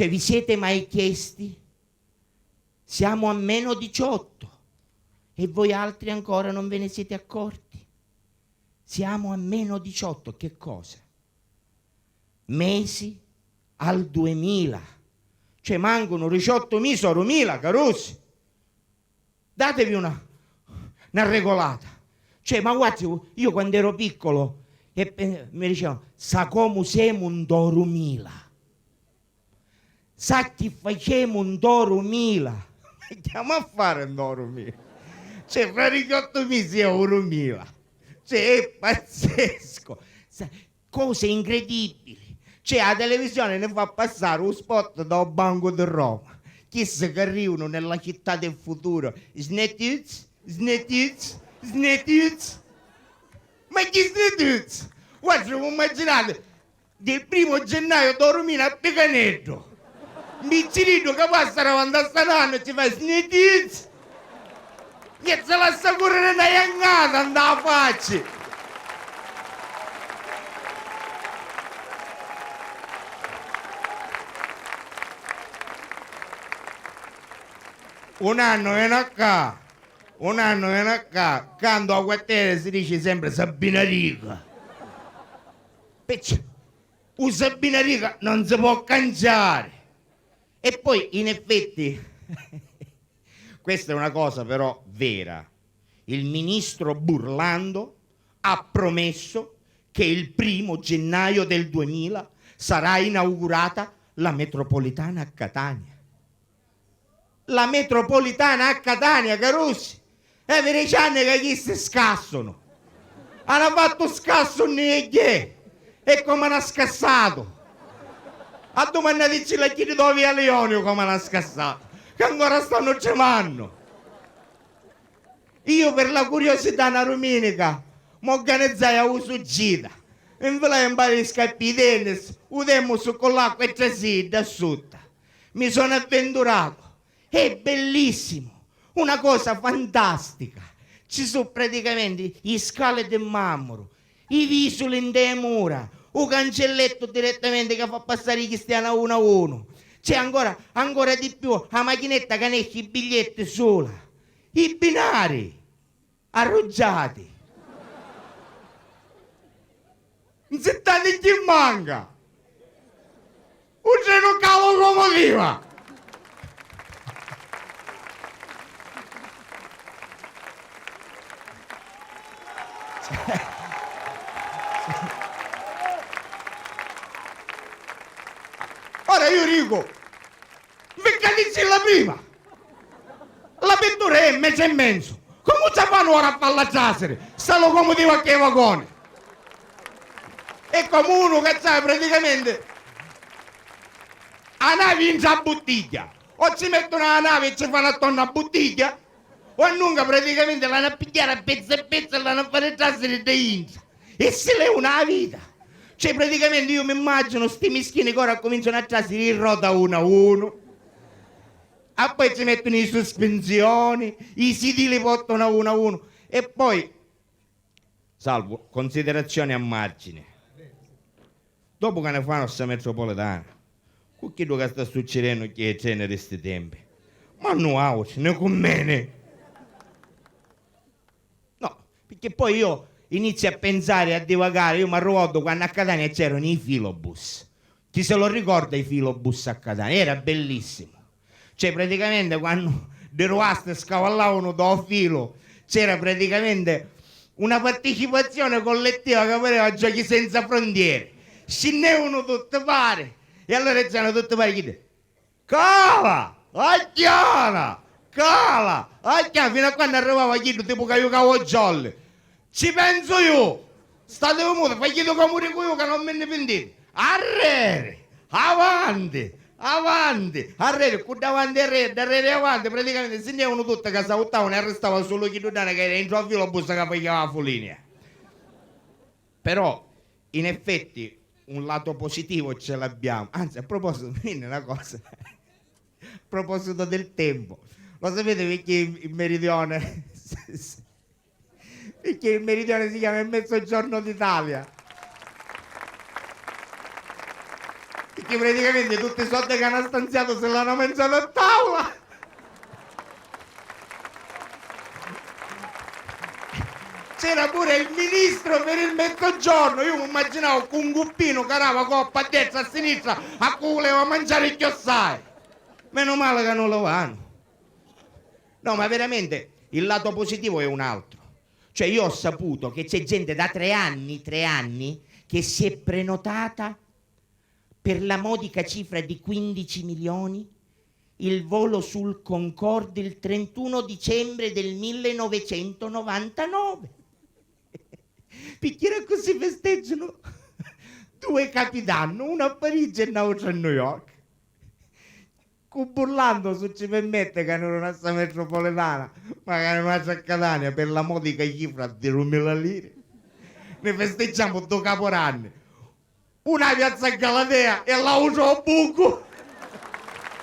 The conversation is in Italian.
Cioè, vi siete mai chiesti? Siamo a meno 18 e voi altri ancora non ve ne siete accorti. Siamo a meno 18, che cosa? Mesi al 2000. Cioè mancano 18 mesi, sono 1000, carusi. Datevi una regolata. Cioè, ma guardi, io quando ero piccolo mi dicevano, sa come siamo un dorumila. Sa chi facciamo un dorumila. Andiamo a fare un dorumila. Cioè, fra 18 mesi è un mila. Cioè, è pazzesco. Cose incredibili. Cioè, la televisione ne fa passare un spot da Banco di Roma. Chissà che arrivano nella città del futuro. Snetuz, snetuz, snetuz. Ma chi snetuz? Guarda, immaginate, del 1 gennaio dormire a Pecanetto. Mizzirino che passa davanti a Stanano e ci fa snetuz. Che se lascia correre una iangata, andava a faccia. Un anno viene a qua, quando a quartiere si dice sempre Sabina Riga. Perché un Sabina Riga non si può cangiare. E poi, in effetti, questa è una cosa però vera. Il ministro Burlando ha promesso che il 1 gennaio del 2000 sarà inaugurata la metropolitana a Catania. La metropolitana a Catania, carusi. È per 10 anni che gli si scassano. Hanno fatto scasso negli. E come hanno scassato. A domandateci la chiede via Leonio come hanno scassato. Che ancora stanno gemando. Io per la curiosità una domenica mi organizzai a uso gita. Infilai un paio di scappi di tennis. Udemmo su con l'acqua e trasì da sotto. Mi sono avventurato. È bellissimo, una cosa fantastica. Ci sono praticamente gli scale del marmoro, i visuli in te mura, un cancelletto direttamente che fa passare i cristiani a uno. C'è ancora di più la macchinetta che esce i biglietti sola, i binari arruggiati. Non si sta di chi manca. Un treno cavo locomotiva. Ora io dico, perché dici la prima? La pittura è mezzo e mezzo. Come si fanno ora a fare la Zasere? Sta locomotiva a che vagone? È come uno che sa praticamente a nave in sa bottiglia. O ci mettono la nave e ci fanno attorno a bottiglia, o annunca praticamente vanno a pigliare a pezzo e pezzo e vanno a fare Zasere di Inza. E se le una vita. Cioè praticamente io mi immagino sti mischini che ora cominciano a trassi in rota uno a uno. E poi ci mettono i sospensioni, i siti li portano a uno. E poi, salvo, considerazioni a margine. Dopo che ne fanno questa metropolitana, con quello che sta succedendo che c'è in questi tempi, ma non auci, ne conviene. No, perché poi io inizio a pensare, a divagare. Io mi ricordo quando a Catania c'erano i filobus. Chi se lo ricorda i filobus a Catania? Era bellissimo. Cioè praticamente quando de Roaste scavallavano da filo c'era praticamente una partecipazione collettiva che voleva Giochi Senza Frontiere. Scendevano tutte pare e allora c'erano tutte pare chi dice cala, acchiana, cala, acchiana, fino a quando arrivava chi tipo che io cavo giallo. Ci penso io, state muti, fai chiedo che muore io che non me ne pentite. Arrere, avanti, arrere, con davanti arrere avanti, praticamente si andavano tutte che si buttavano e arrestavano solo chi Dudana che era in gioco la busta che poi chiamava Fulinia. Però, in effetti, un lato positivo ce l'abbiamo. Anzi, a proposito, viene una cosa, a proposito del tempo, lo sapete perché il meridione... Perché il meridione si chiama il Mezzogiorno d'Italia. Perché perché praticamente tutti i soldi che hanno stanziato se l'hanno mangiato a tavola. C'era pure il ministro per il mezzogiorno, io mi immaginavo con un guppino che arava coppa a destra e a sinistra a cui voleva mangiare il chiossai. Meno male che non lo vanno. No, ma veramente il lato positivo è un altro. Cioè io ho saputo che c'è gente da 3 anni, che si è prenotata per la modica cifra di 15 milioni il volo sul Concorde il 31 dicembre del 1999. Perché così festeggiano 2 capitanno, uno a Parigi e l'altro a New York. Burlando se ci permette che non è una metropolitana, ma che ne faccia a Catania per la modica cifra di 2.000 lire. Ne festeggiamo 2 caporanni. Una a Piazza Galatea e l'altro a Buco.